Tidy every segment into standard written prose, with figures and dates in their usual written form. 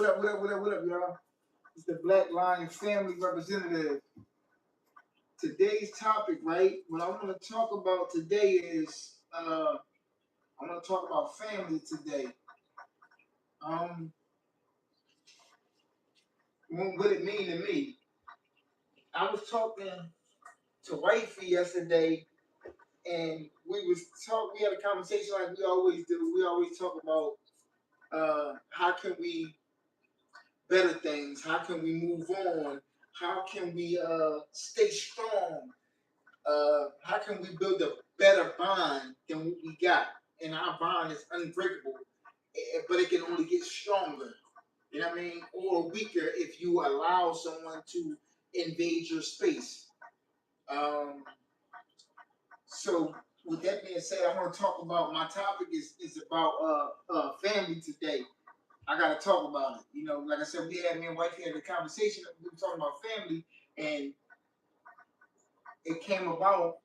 What up, y'all? It's the Black Lion Family Representative. Today's topic, right? What I want to talk about today is I want to talk about family today. Um, what it mean to me? I was talking to Wifey yesterday, and we had a conversation like we always do. We always talk about how can we better things, how can we move on, how can we stay strong. How can we build a better bond than what we got? And our bond is unbreakable, but it can only get stronger. You know what I mean? Or weaker if you allow someone to invade your space. Um, so, with that being said, I want to talk about my topic is about family today. I gotta talk about it. You know, like I said, me and wife had a conversation. We were talking about family, and it came about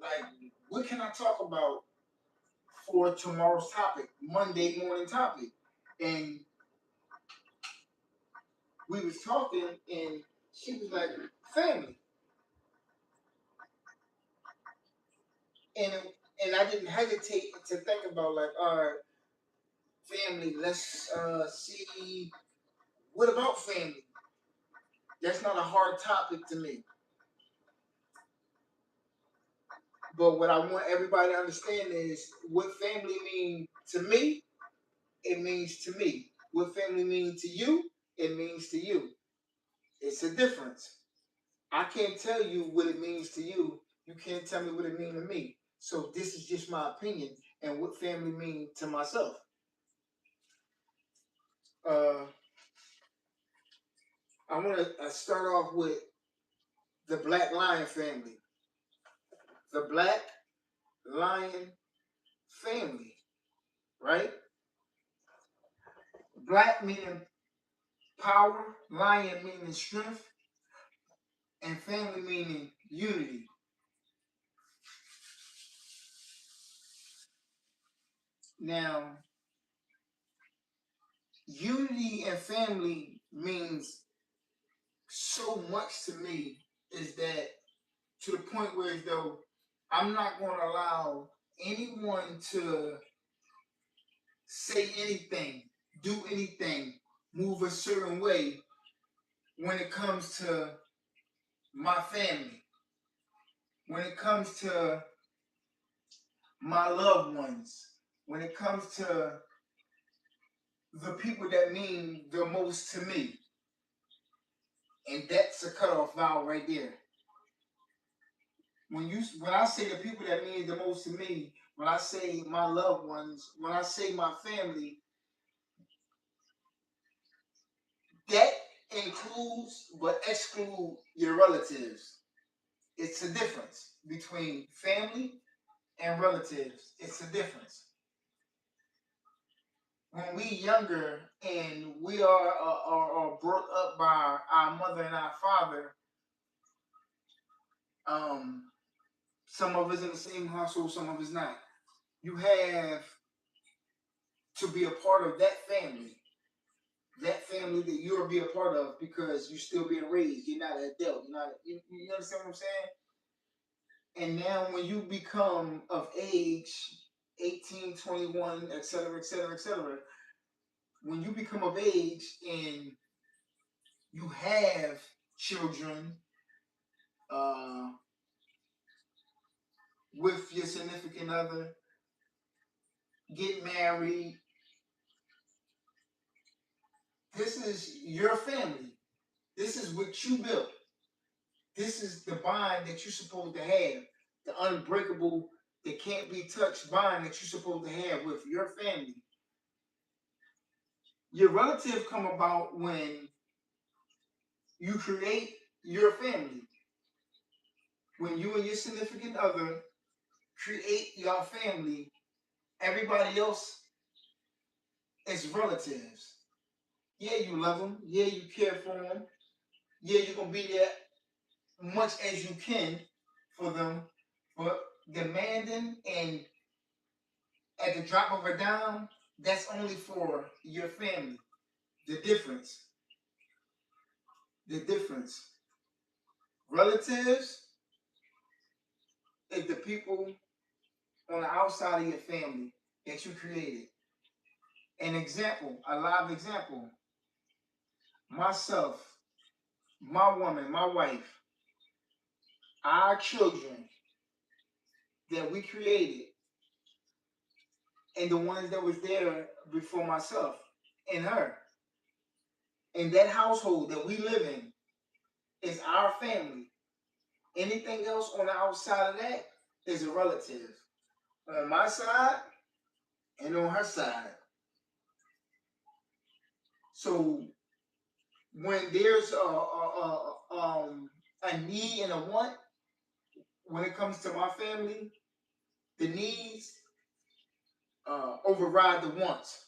like, what can I talk about for tomorrow's topic, Monday morning topic? And we was talking, and she was like, family, and I didn't hesitate to think about like, all right, family. Let's see, what about family? That's not a hard topic to me. But what I want everybody to understand is what family means to me. It means to me. What family means to you, it means to you. It's a difference. I can't tell you what it means to you. You can't tell me what it means to me. So this is just my opinion and what family means to myself. Uh, I want to start off with the Black Lion family. The Black Lion family, right? Black meaning power, lion meaning strength, and family meaning unity. Now, unity and family means so much to me, is that to the point where as though I'm not going to allow anyone to say anything, do anything, move a certain way when it comes to my family, when it comes to my loved ones, when it comes to the people that mean the most to me. And that's a cutoff valve right there. When I say the people that mean the most to me, when I say my loved ones, when I say my family, that includes but exclude your relatives. It's a difference between family and relatives. It's a difference. When we younger and we are brought up by our mother and our father, um, some of us in the same household, some of us not. You have to be a part of that family that you'll be a part of, because you're still being raised. You're not an adult. You understand what I'm saying? And now when you become of age, 18, 21, etc., etc., etc., when you become of age and you have children uh, with your significant other, get married, this is your family. This is what you built. This is the bond that you're supposed to have, the unbreakable, that can't be touched bond that you're supposed to have with your family. Your relative come about when you create your family. When you and your significant other create your family, everybody else is relatives. Yeah, you love them. Yeah, you care for them. Yeah, you're going to be there much as you can for them. But demanding and at the drop of a dime, that's only for your family. The difference. The difference. Relatives is the people on the outside of your family that you created. An example, a live example. Myself, my woman, my wife, our children that we created, and the ones that was there before myself and her. And that household that we live in is our family. Anything else on the outside of that is a relative. On my side and on her side. So when there's a need and a want, when it comes to my family, the needs override the wants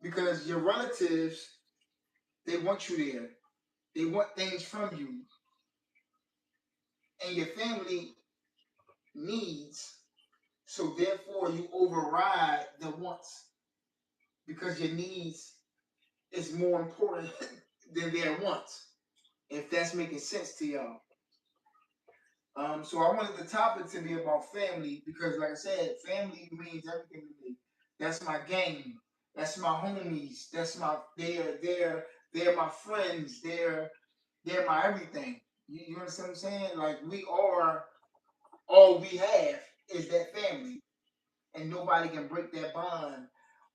because your relatives, they want you there. They want things from you, and your family needs. So therefore, you override the wants because your needs is more important than their wants. If that's making sense to y'all. So I wanted the topic to be about family because, like I said, family means everything to me. That's my gang. That's my homies. That's my they're my friends. They're my everything. You understand what I'm saying? Like we are all we have is that family, and nobody can break that bond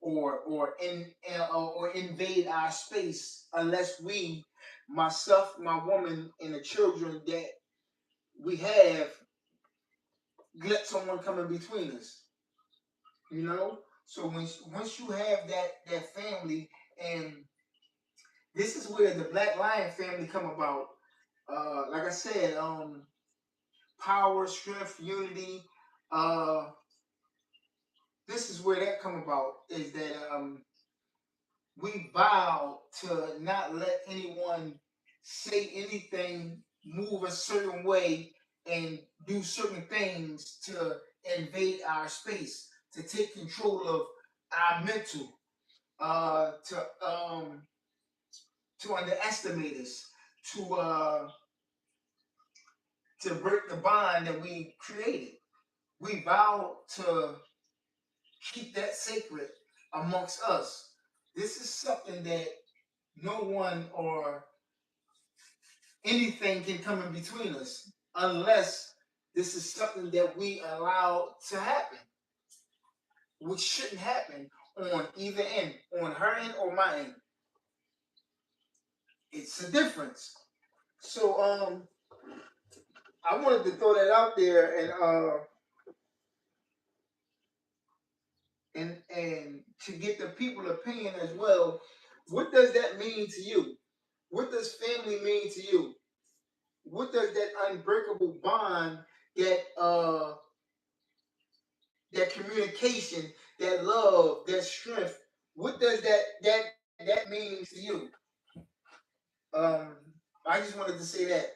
or invade our space unless we, myself, my woman, and the children that we have let someone come in between us, you know. So once you have that family, and this is where the Black Lion family come about. Like I said, power, strength, unity. Uh, this is where that come about. Is that we vow to not let anyone say anything, move a certain way, and do certain things to invade our space, to take control of our mental, uh, to um, to underestimate us, to break the bond that we created. We vow to keep that sacred amongst us. This is something that no one or anything can come in between us unless this is something that we allow to happen, which shouldn't happen on either end, on her end or my end. It's a difference. So I wanted to throw that out there and to get the people opinion as well. What does that mean to you? What does family mean to you? What does that unbreakable bond, that that communication, that love, that strength, what does that mean to you? Um, I just wanted to say that,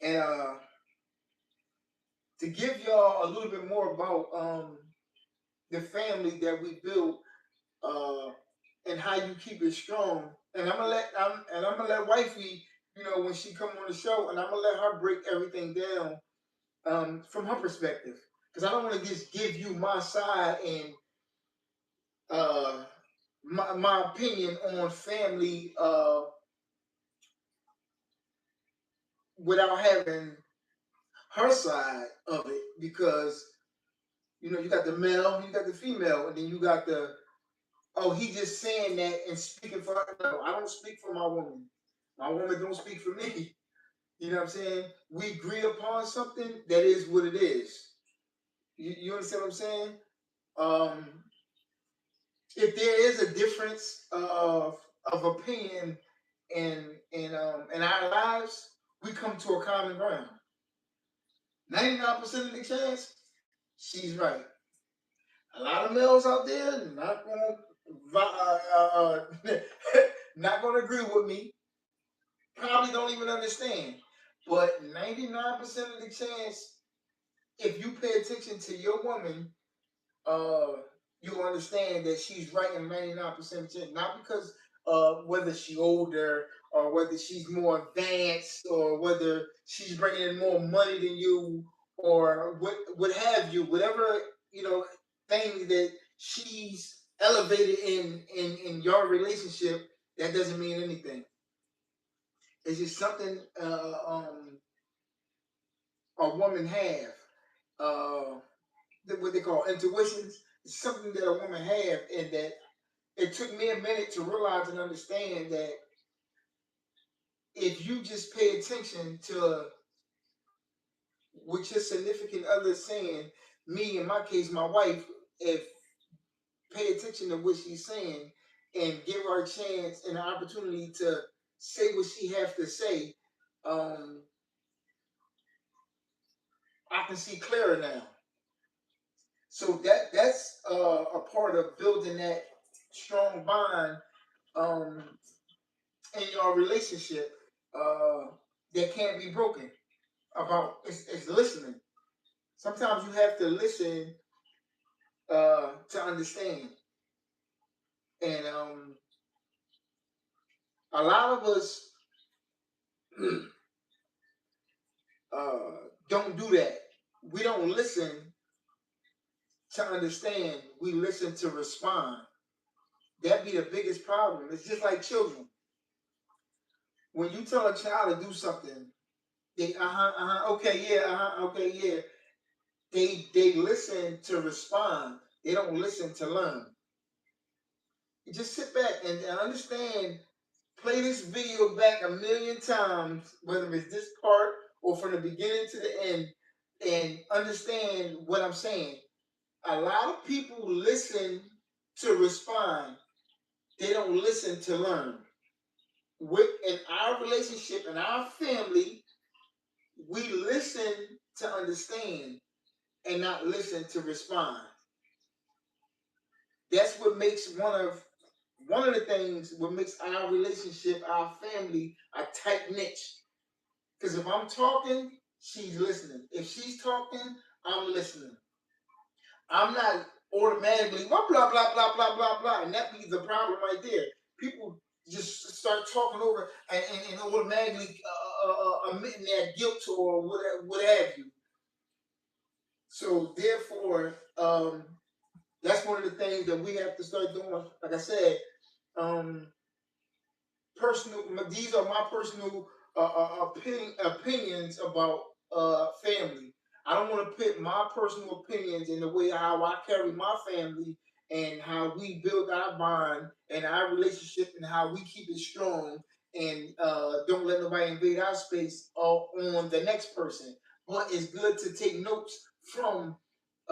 and to give y'all a little bit more about the family that we built, uh, and how you keep it strong. And I'm gonna let wifey, when she come on the show, and I'm gonna let her break everything down from her perspective, because I don't want to just give you my side and uh, my opinion on family without having her side of it, because you got the male, you got the female, and then you got the, oh, he just saying that and speaking for her. No, I don't speak for my woman. My woman don't speak for me. You know what I'm saying? We agree upon something that is what it is. You understand what I'm saying? Um, if there is a difference of opinion in our lives, we come to a common ground. 99% of the chance, she's right. A lot of males out there not not gonna agree with me. Probably don't even understand. But 99% of the chance, if you pay attention to your woman, uh, you'll understand that she's right in 99% of the chance. Not because whether she's older or whether she's more advanced or whether she's bringing in more money than you or what have you, whatever things that she's elevated in your relationship, that doesn't mean anything. It's just something a woman have. What they call intuitions. It's something that a woman have, and that it took me a minute to realize and understand that if you just pay attention to what your significant other is saying, me in my case, my wife, if pay attention to what she's saying and give her a chance and an opportunity to say what she has to say, I can see clearer now. So that's a part of building that strong bond um, in your relationship that can't be broken. About it's listening. Sometimes you have to listen to understand, and a lot of us uh, don't do that. We don't listen to understand. We listen to respond. That be the biggest problem. It's just like children. When you tell a child to do something, they okay, yeah, okay, yeah. They listen to respond. They don't listen to learn. You just sit back and understand. Play this video back a million times, whether it's this part or from the beginning to the end, and understand what I'm saying. A lot of people listen to respond. They don't listen to learn. In our relationship, in our family, we listen to understand and not listen to respond. That's what makes one of the things what makes our relationship, our family, a tight niche. Because if I'm talking, she's listening. If she's talking, I'm listening. I'm not automatically blah blah blah blah blah blah blah, and that be the problem right there. People just start talking over and automatically admitting their guilt or what have you. So therefore, that's one of the things that we have to start doing. Like I said, personal. These are my personal opinions about family. I don't want to put my personal opinions in the way how I carry my family and how we build our bond and our relationship and how we keep it strong and don't let nobody invade our space on the next person. But it's good to take notes from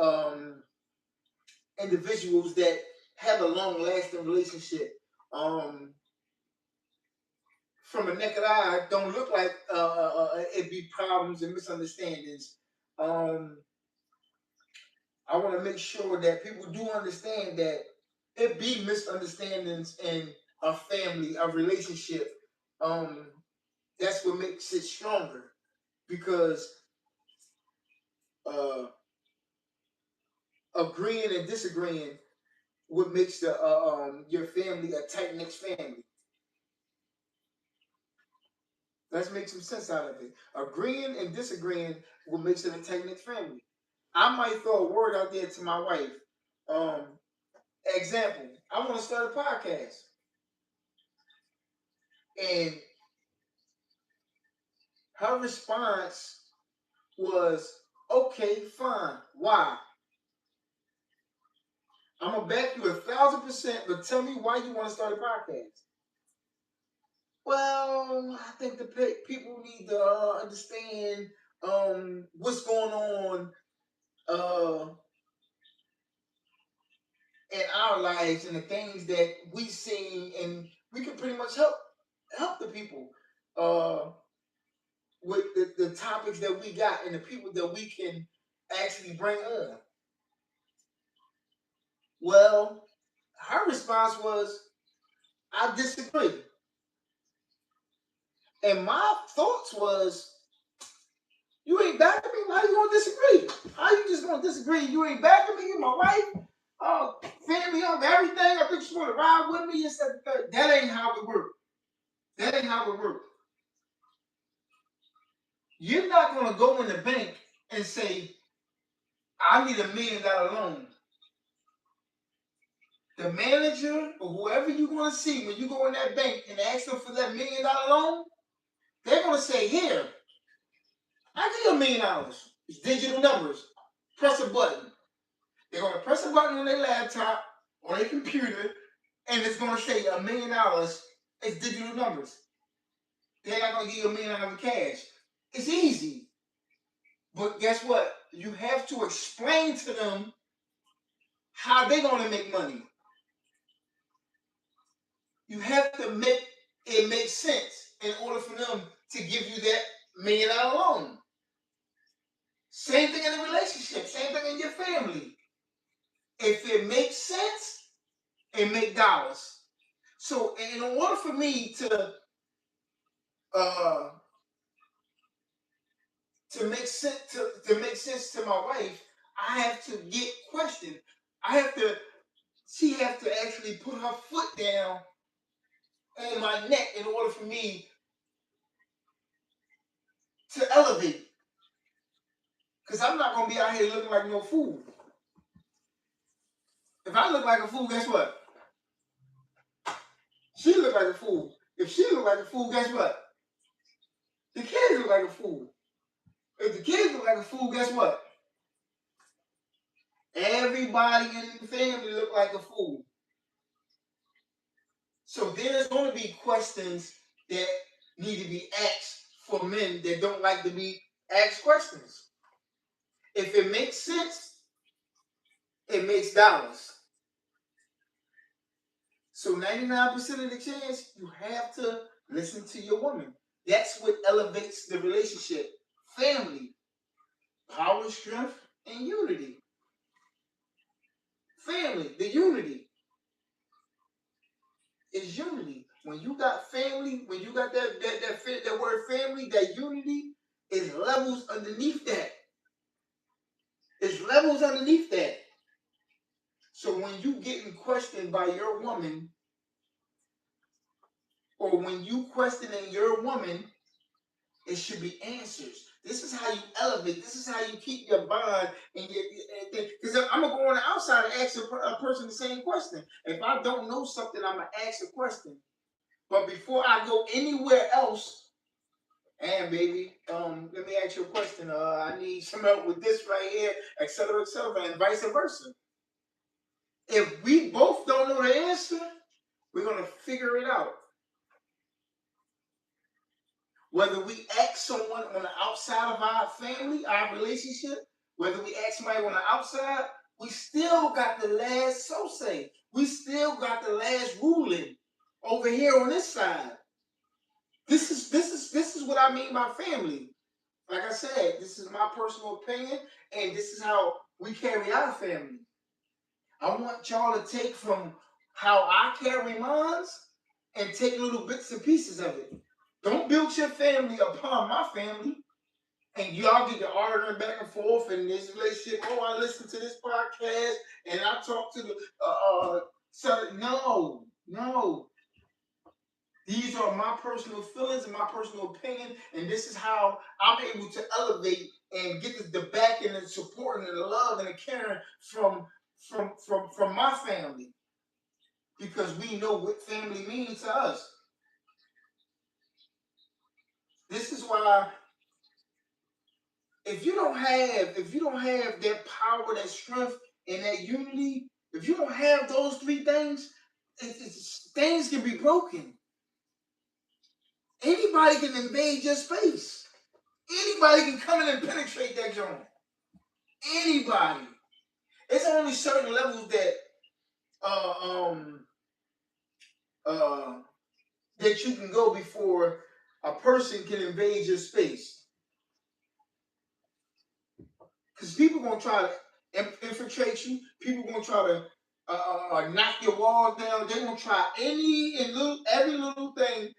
um, individuals that have a long lasting relationship. Um, from a naked eye, don't look like it be problems and misunderstandings. Um, I want to make sure that people do understand that it be misunderstandings in a family, a relationship. Um, that's what makes it stronger because uh, agreeing and disagreeing what makes the your family a tight knit family. Let's make some sense out of it. Agreeing and disagreeing what makes it a tight knit family. I might throw a word out there to my wife. Um, Example, I want to start a podcast. And her response was, okay, fine. Why? I'm going to back you 1,000%, but tell me why you want to start a podcast. Well, I think the people need to understand what's going on in our lives and the things that we see, and we can pretty much help the people with the topics that we got and the people that we can actually bring on. Well, her response was, I disagree. And my thoughts was, you ain't backing me? How you gonna disagree? How you just gonna disagree? You ain't backing me, you my wife? Oh, family of everything. I think you want to ride with me. It's that ain't how it works. That ain't how it works. You're not gonna go in the bank and say, "I need $1 million loan." The manager or whoever you're gonna see when you go in that bank and ask them for that $1 million loan, they're gonna say, "Here, I give you $1 million. It's digital numbers. Press a button." They're gonna press a button on their laptop or their computer, and it's gonna say $1 million. It's digital numbers. They're not gonna give you $1 million in cash. It's easy, but guess what? You have to explain to them how they're gonna make money. You have to make it make sense in order for them to give you that $1 million loan. Same thing in a relationship, same thing in your family. If it makes sense, it makes dollars. So in order for me uh to make sense to my wife, I have to get questioned. I have to she has to actually put her foot down on my neck in order for me to elevate. Because I'm not gonna be out here looking like no fool. If I look like a fool, guess what? She look like a fool. If she look like a fool, guess what? The kids look like a fool. If the kids look like a fool, guess what? Everybody in the family look like a fool. So there's going to be questions that need to be asked for men that don't like to be asked questions. If it makes sense, it makes dollars. So 99% of the chance, you have to listen to your woman. That's what elevates the relationship. Family, power, strength, and unity. Family, the unity is unity. When you got family, when you got that word family, that unity is levels underneath that. It's levels underneath that. So when you getting questioned by your woman, or when you questioning your woman, it should be answers. This is how you elevate. This is how you keep your bond and your. Because I'm gonna go on the outside and ask a person the same question. If I don't know something, I'm gonna ask a question. But before I go anywhere else, and baby, let me ask you a question. I need some help with this right here, etc., etc., and vice versa. If we both don't know the answer, we're gonna figure it out. Whether we ask someone on the outside of our family, our relationship, whether we ask somebody on the outside, we still got the last so say. We still got the last ruling over here on this side. This is what I mean by family. Like I said, this is my personal opinion, and this is how we carry our family. I want y'all to take from how I carry mine and take little bits and pieces of it. Don't build your family upon my family, and y'all get to arguing back and forth in this relationship. Oh, I listen to this podcast and I talk to the so no. These are my personal feelings and my personal opinion, and this is how I'm able to elevate and get the backing and support and the love and the caring from my family, because we know what family means to us. This is why if you don't have that power, that strength, and that unity, if you don't have those three things, things can be broken. Anybody can invade your space. Anybody can come in and penetrate that joint. Anybody. It's only certain levels that uh, um uh that you can go before a person can invade your space. Because people gonna try to infiltrate you. People gonna try to knock your walls down. They're gonna try every little thing,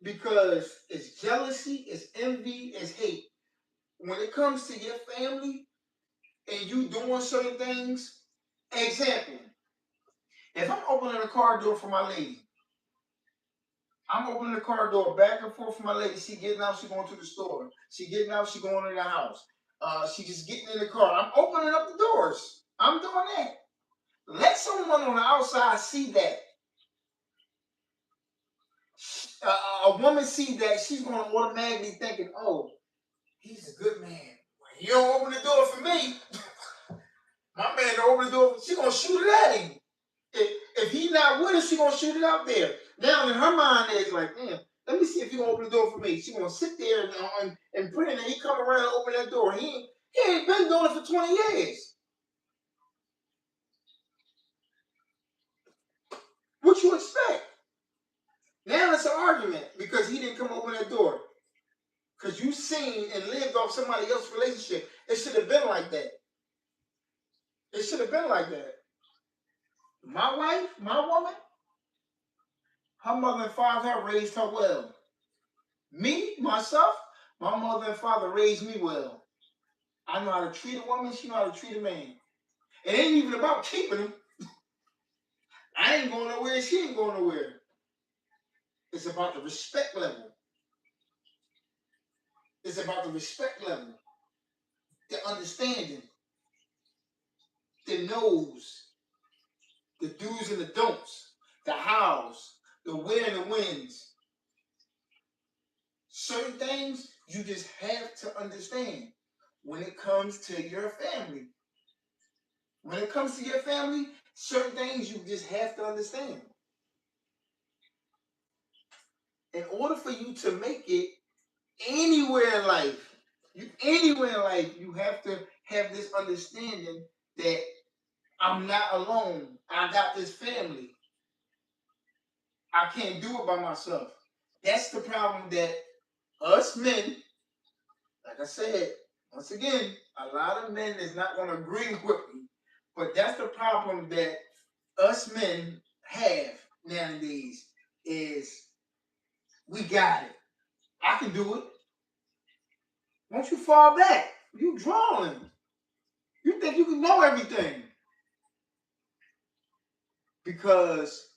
because it's jealousy, it's envy, it's hate. When it comes to your family and you doing certain things, Example, if I'm opening the car door for my lady, I'm opening the car door back and forth for my lady. She getting out, she going to the store. She getting out, she going in the house. She just getting in the car. I'm opening up the doors. I'm doing that. Let someone on the outside see that. A woman see that, she's going to automatically thinking, oh, he's a good man. When you don't open the door for me, my man don't open the door, she going to shoot it at him. If he's not with her, she going to shoot it out there. Now in her mind is like, damn, let me see if he going to open the door for me. She going to sit there and pray that he come around and open that door. He ain't been doing it for 20 years. What you expect? Now it's an argument because he didn't come open that door. Because you seen and lived off somebody else's relationship. It should have been like that. It should have been like that. My wife, my woman, her mother and father raised her well. Me, myself, my mother and father raised me well. I know how to treat a woman, she know how to treat a man. It ain't even about keeping them. I ain't going nowhere, she ain't going nowhere. It's about the respect level. It's about the respect level. The understanding. The knows. The do's and the don'ts. The hows. The where and the whens. Certain things you just have to understand when it comes to your family. When it comes to your family, certain things you just have to understand. In order for you to make it anywhere in life, you have to have this understanding that I'm not alone. I got this family. I can't do it by myself. That's the problem that us men, like I said, once again, a lot of men is not going to agree with me, but that's the problem that us men have nowadays is we got it. I can do it. Once you fall back, you drawing. You think you can know everything. Because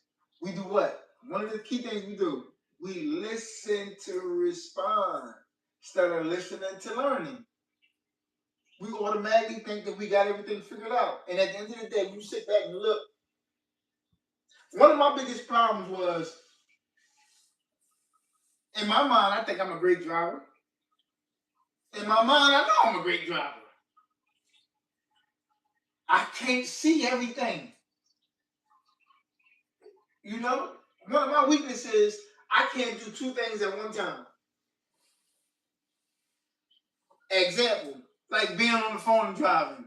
we do what? One of the key things we do, we listen to respond instead of listening to learning. We automatically think that we got everything figured out. And at the end of the day, when you sit back and look, one of my biggest problems was, in my mind, I think I'm a great driver. In my mind, I know I'm a great driver. I can't see everything. You know, one of my weaknesses is I can't do two things at one time. Example, like being on the phone and driving.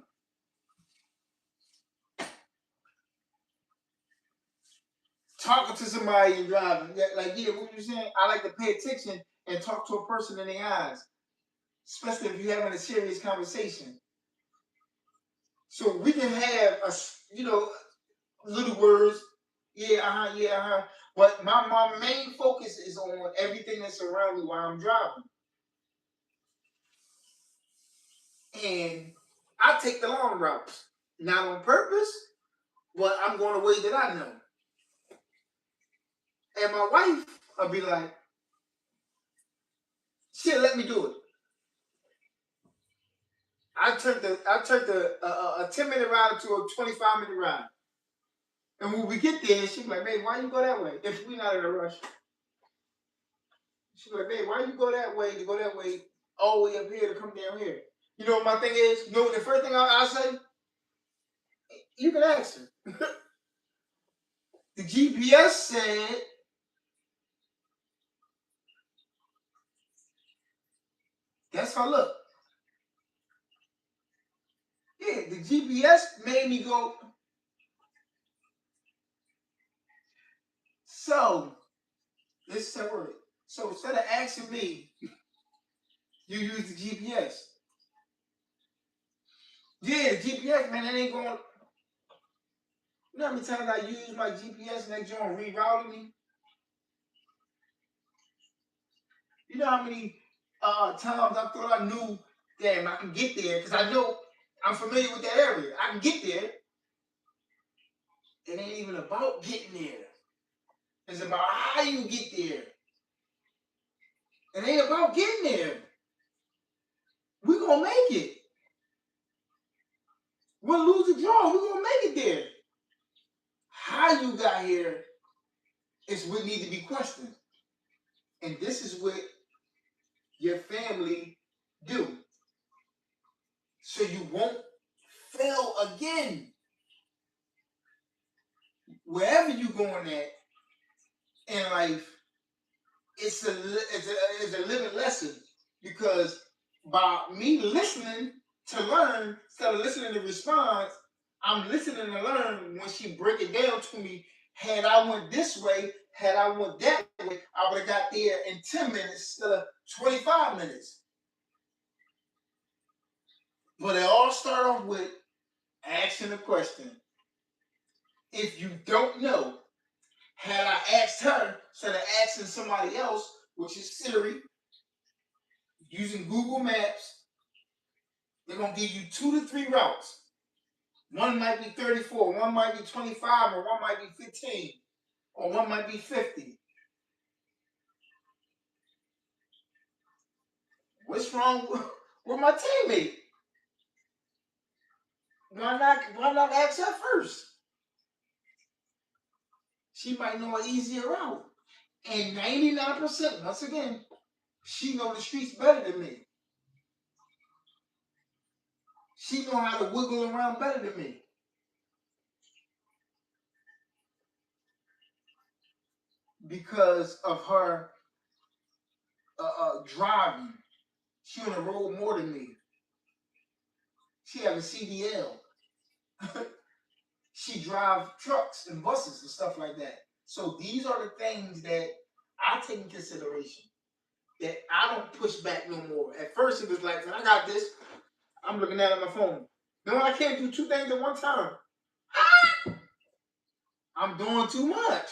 Talking to somebody and driving. Like, yeah, what you saying? I like to pay attention and talk to a person in the eyes. Especially if you're having a serious conversation. So we can have little words. Yeah, yeah, But my main focus is on everything that's around me while I'm driving. And I take the long routes. Not on purpose, but I'm going a way that I know. And my wife will be like, she'll let me do it. I turned a 10-minute ride into a 25-minute ride. And when we get there, she's like, babe, why you go that way? If we're not in a rush. She's like, babe, why you go that way to go that way all the way up here to come down here? You know what my thing is? You know what the first thing I say? You can ask her. The GPS said, that's how I look. Yeah, the GPS made me go. So, this is a word. So instead of asking me, you use the GPS. Yeah, the GPS, man, that ain't going. You know how many times I use my GPS and that joint rerouting me? You know how many times I thought I knew, damn, I can get there because I know I'm familiar with that area. I can get there. It ain't even about getting there. It's about how you get there. It ain't about getting there. We're going to make it. We'll lose the draw. We're going to make it there. How you got here is what needs to be questioned. And this is what your family do. So you won't fail again. Wherever you're going at in life, it's a living lesson. Because by me listening to learn instead of listening to respond, I'm listening to learn. When she break it down to me, had I went this way, had I went that way, I would have got there in 10 minutes instead of 25 minutes. But it all start off with asking a question. If you don't know, had I asked her instead of asking somebody else, which is Siri, using Google Maps, they're going to give you 2 to 3 routes. One might be 34, one might be 25, or one might be 15, or one might be 50. What's wrong with my teammate? Why not ask her first? She might know an easier route. And 99%, once again, she know the streets better than me. She know how to wiggle around better than me. Because of her driving. She on the road more than me. She have a CDL. She drive trucks and buses and stuff like that. So these are the things that I take in consideration. That I don't push back no more. At first it was like, man, I got this. I'm looking at it on my phone. No, I can't do 2 things at one time. I'm doing too much.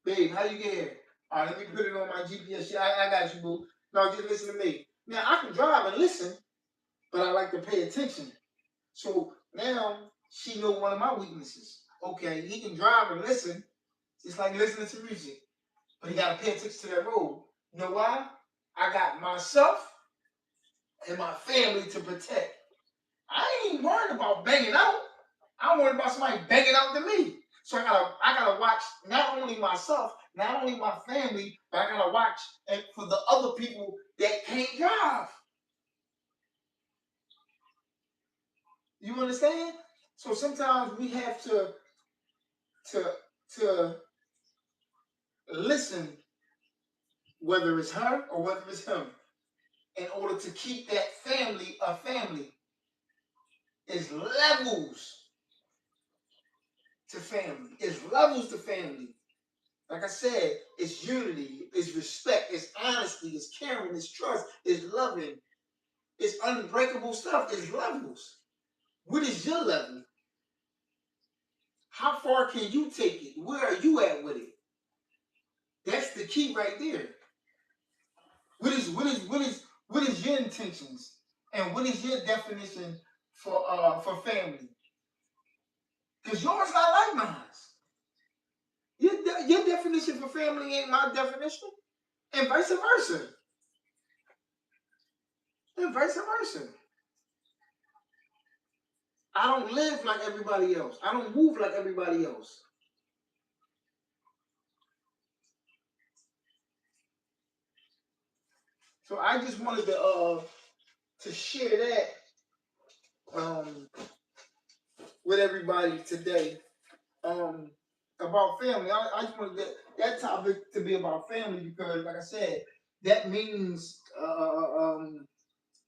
Babe, how you get here? All right, let me put it on my GPS. I got you, boo. No, just listen to me. Now, I can drive and listen, but I like to pay attention. So now she know one of my weaknesses. Okay, he can drive and listen. It's like listening to music. But he got to pay attention to that road. You know why? I got myself and my family to protect. I ain't worried about banging out. I'm worried about somebody banging out to me. So I gotta watch not only myself, not only my family, but I gotta watch for the other people that can't drive. You understand? So sometimes we have to listen, whether it's her or whether it's him, in order to keep that family a family. It's levels to family. It's levels to family. Like I said, it's unity, it's respect, it's honesty, it's caring, it's trust, it's loving, it's unbreakable stuff, it's levels. What is your level? How far can you take it? Where are you at with it? That's the key right there. What is your intentions? And what is your definition for family? Because yours not like mine. Your definition for family ain't my definition, and vice versa. And vice versa. I don't live like everybody else. I don't move like everybody else. So I just wanted to share that with everybody today about family. I just wanted that topic to be about family because, like I said, that means a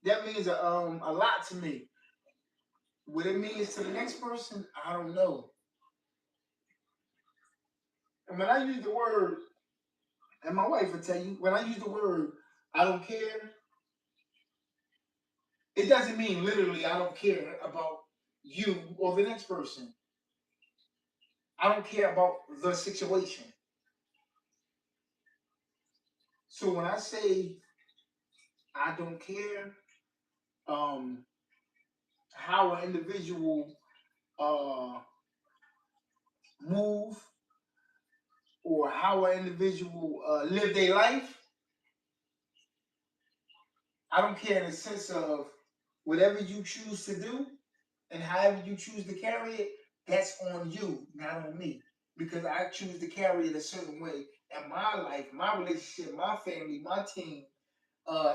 lot to me. What it means to the next person, I don't know. And when I use the word, and my wife will tell you, when I use the word, I don't care, it doesn't mean literally I don't care about you or the next person. I don't care about the situation. So when I say I don't care, um, how an individual move or how an individual live their life, I don't care in the sense of whatever you choose to do and however you choose to carry it, that's on you, not on me. Because I choose to carry it a certain way in my life, my relationship, my family, my team,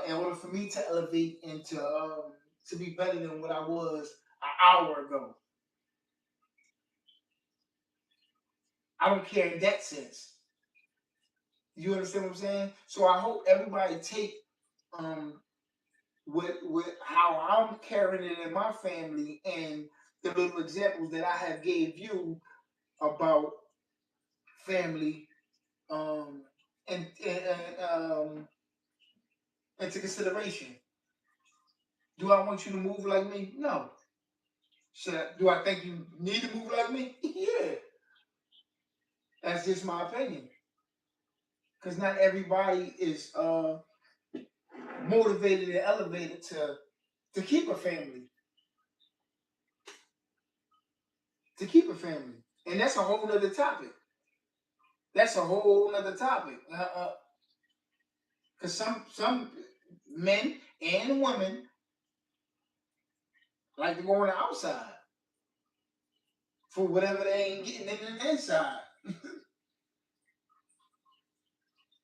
in order for me to elevate and to be better than what I was an hour ago. I don't care in that sense. You understand what I'm saying? So I hope everybody take um with how I'm carrying it in my family and the little examples that I have gave you about family um and into consideration. Do I want you to move like me? No. Do I think you need to move like me? Yeah. That's just my opinion. Because not everybody is motivated and elevated to keep a family. To keep a family. And that's a whole nother topic. That's a whole nother topic. Because some men and women like to go on the outside for whatever they ain't getting in the inside.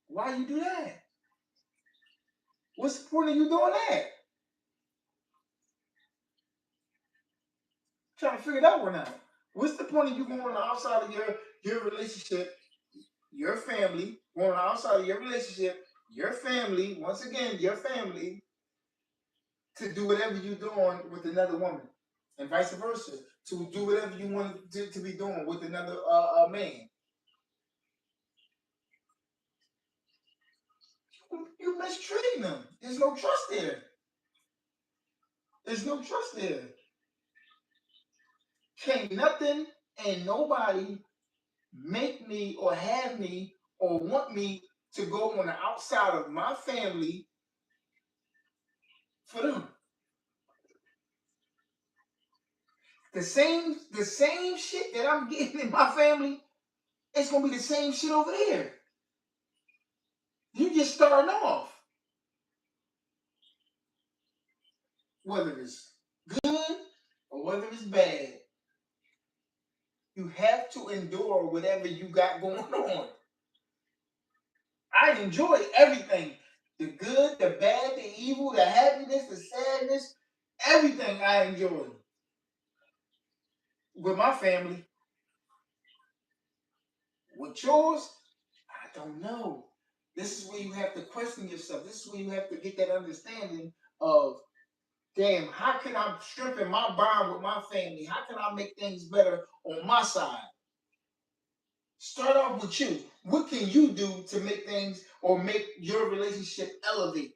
Why you do that? What's the point of you doing that? Trying to figure that one out. What's the point of you going on the outside of your relationship, your family, going on the outside of your relationship, your family, once again, your family, to do whatever you're doing with another woman, and vice versa, to do whatever you want to be doing with another man. You mistreating them. There's no trust there. There's no trust there. Can't nothing and nobody make me or have me or want me to go on the outside of my family for them. The same shit that I'm getting in my family, it's gonna be the same shit over there. You just starting off. Whether it's good or whether it's bad, you have to endure whatever you got going on. I enjoy everything. The good, the bad, the evil, the happiness, the sadness, everything I enjoy. With my family. With yours, I don't know. This is where you have to question yourself. This is where you have to get that understanding of, damn, how can I strengthen my bond with my family? How can I make things better on my side? Start off with you. What can you do to make things or make your relationship elevate?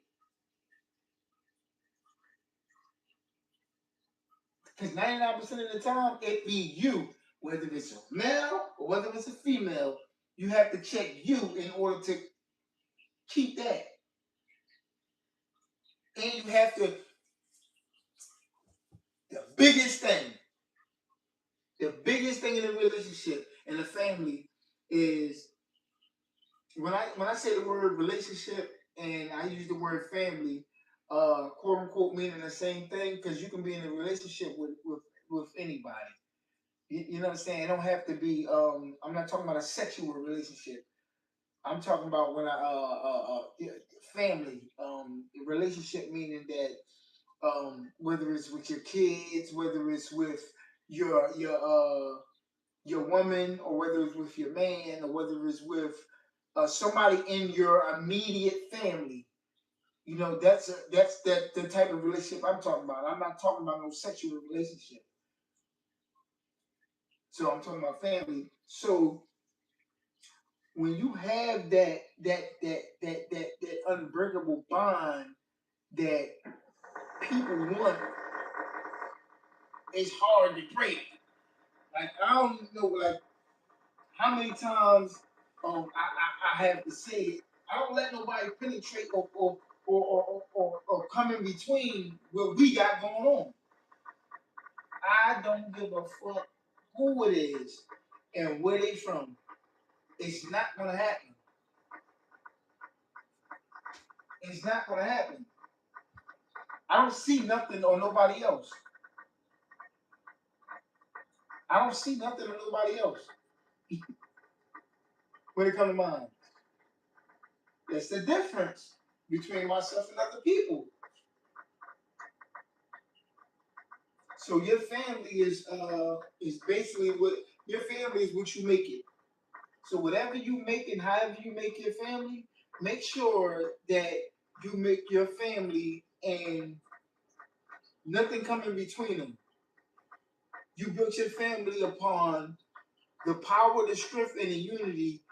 Because 99% of the time, it be you. Whether it's a male or whether it's a female, you have to check you in order to keep that. And you have to, the biggest thing in a relationship and a family is when I say the word relationship and I use the word family, quote unquote meaning the same thing because you can be in a relationship with anybody. You know what I'm saying? It don't have to be. I'm not talking about a sexual relationship. I'm talking about when family relationship meaning that whether it's with your kids, whether it's with your your uh your woman, or whether it's with your man, or whether it's with somebody in your immediate family. You know, that's the type of relationship I'm talking about. I'm not talking about no sexual relationship. So I'm talking about family. So when you have that unbreakable bond that people want, it's hard to break. Like I don't know, like how many times I have to say it. I don't let nobody penetrate or come in between what we got going on. I don't give a fuck who it is. and where they from. It's not gonna happen. It's not gonna happen. I don't see nothing on nobody else. I don't see nothing on nobody else when it comes to mine. That's the difference between myself and other people. So your family is basically what your family is what you make it. So whatever you make and however you make your family, make sure that you make your family and nothing come in between them. You built your family upon the power, the strength, and the unity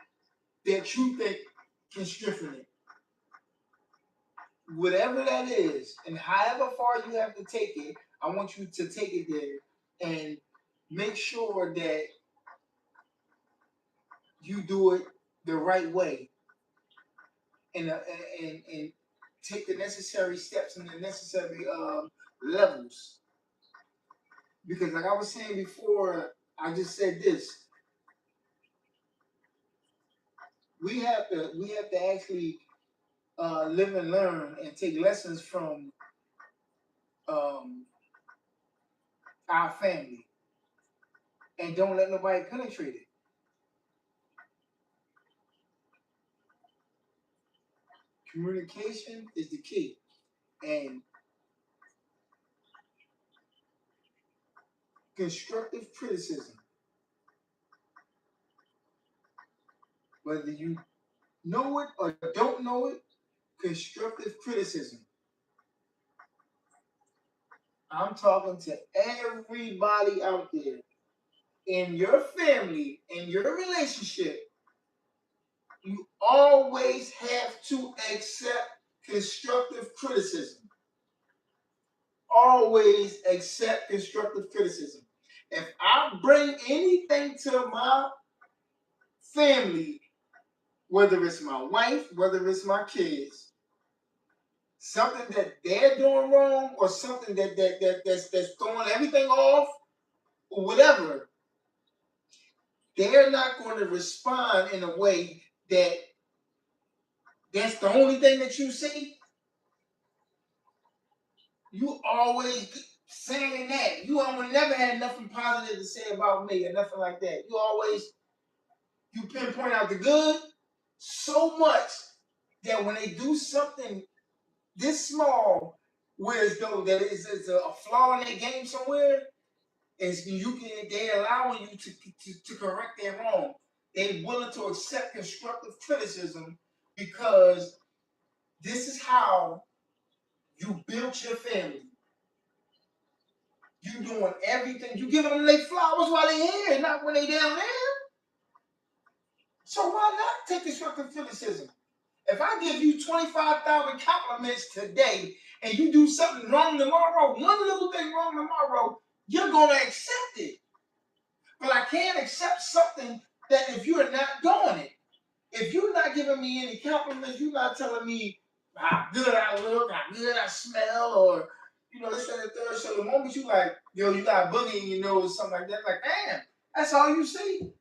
that you think can strengthen it. Whatever that is, and however far you have to take it, I want you to take it there and make sure that you do it the right way and take the necessary steps and the necessary levels. Because, like I was saying before, I just said this: we have to actually live and learn and take lessons from um, our family, and don't let nobody penetrate it. Communication is the key, and constructive criticism, whether you know it or don't know it, constructive criticism. I'm talking to everybody out there. In your family, in your relationship, you always have to accept constructive criticism. Always accept constructive criticism. If I bring anything to my family, whether it's my wife, whether it's my kids, something that they're doing wrong or something that's throwing everything off or whatever, they're not going to respond in a way that's the only thing that you see. You always saying that. You almost never had nothing positive to say about me or nothing like that. You pinpoint out the good so much that when they do something this small, where as though that is a flaw in their game somewhere, they're allowing you to correct their wrong. They're willing to accept constructive criticism because this is how you built your family. You doing everything. You giving them their flowers while they here, not when they down there. So why not take constructive criticism? If I give you 25,000 compliments today and you do something wrong tomorrow, one little thing wrong tomorrow, you're going to accept it. But I can't accept something that if you are not doing it. If you're not giving me any compliments, you're not telling me how good I look, how good I smell, or this and the third. So the moment you like, you got a boogie in your nose, something like that, like, damn, that's all you see.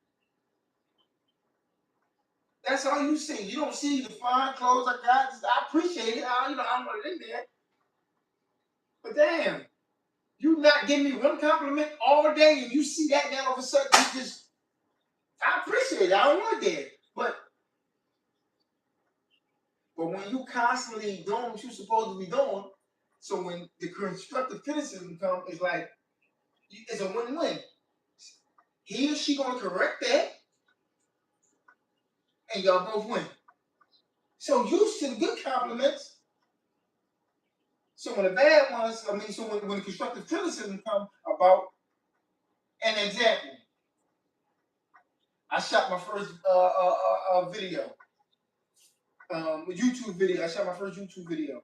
That's all you see. You don't see the fine clothes I got. I appreciate it. I'm not in there. But damn, you not giving me one compliment all day, and you see that now all of a sudden you just. I appreciate it. I don't want that. But when you constantly doing what you're supposed to be doing, so when the constructive criticism comes, it's like it's a win-win. He or she gonna correct that, and y'all both win. So used to the good compliments. So when the bad ones, so when the constructive criticism comes about, an example, I shot my first video, YouTube video. I shot my first YouTube video.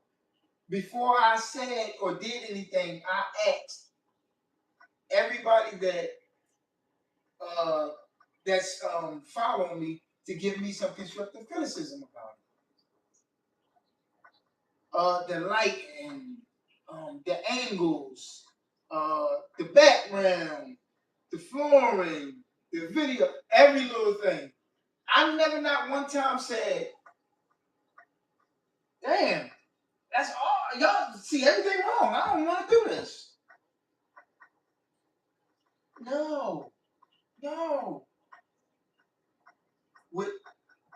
Before I said or did anything, I asked everybody that's following me to give me some constructive criticism about it. The light and the angles, the background, the flooring, the video. Every little thing. I never not one time said, damn, that's all. Y'all see everything wrong. I don't want to do this. No. No. What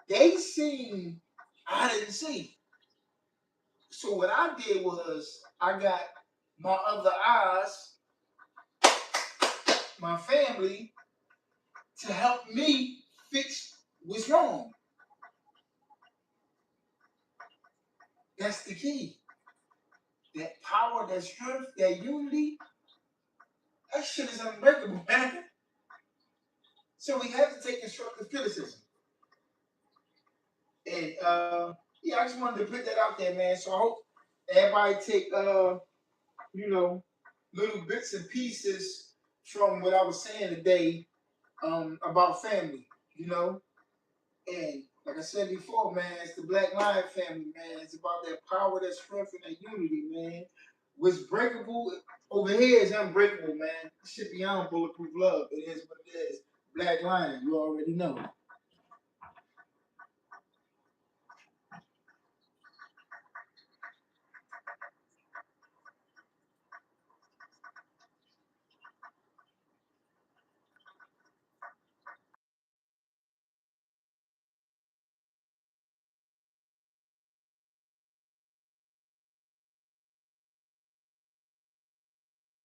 they seen, I didn't see. So what I did was I got my other eyes, my family, to help me fix what's wrong. That's the key. That power, that strength, that unity, that shit is unbreakable, man. So we have to take constructive criticism. And yeah, I just wanted to put that out there, man. So I hope everybody take you know, little bits and pieces from what I was saying today about family, you know. And like I said before, man, it's the Black Lion family, man. It's about that power, that strength, and that unity, man. What's breakable over here is unbreakable, man. It shit beyond bulletproof love. It is what it is. Black Lion, you already know.